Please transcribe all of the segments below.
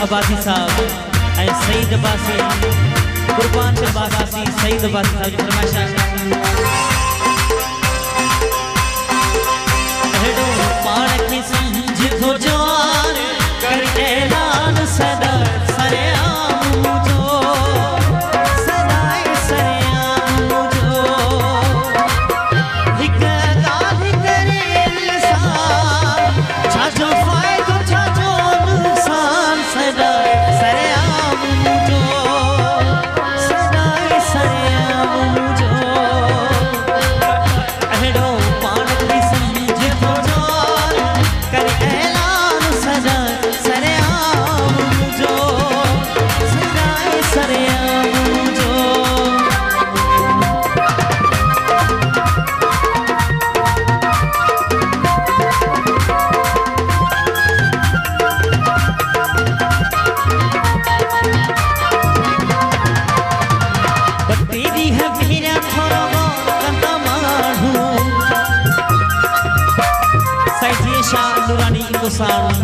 अब्बासी साहब ऐं सईद अब्बासी कुर्बान अब्बासी सईद अब्बासी साहब जी फरमाइश हेडो पाण खे समझ थो जान कर ऐलान सदा सरे आम जो सदाई सरे आम जो हिक गाल करे इंसान छाजो फायदो छाजो नुकसान सदाई सरे आम जो सदाई सरे आम जो हेडो पाण खे समझ थो जान कर ऐलान सदा सरे आम जो सदाई सरे आम जो बत्ती है मेरा थोड़ा कंदा मारू साइड शाह नूरानी इंसान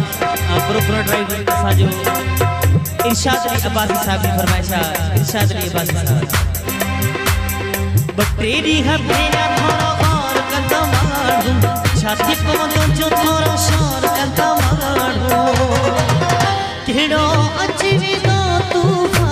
प्रोपर ड्राइवर साजो इरशाद अली अब्बासी साहब की फरमाइश इरशाद अली अब्बासी साहब बत्ती है मेरा थोड़ा कंदा मारू छाती को जो थोड़ा शोर कंदा मारू केड़ो अची भी तो तूफान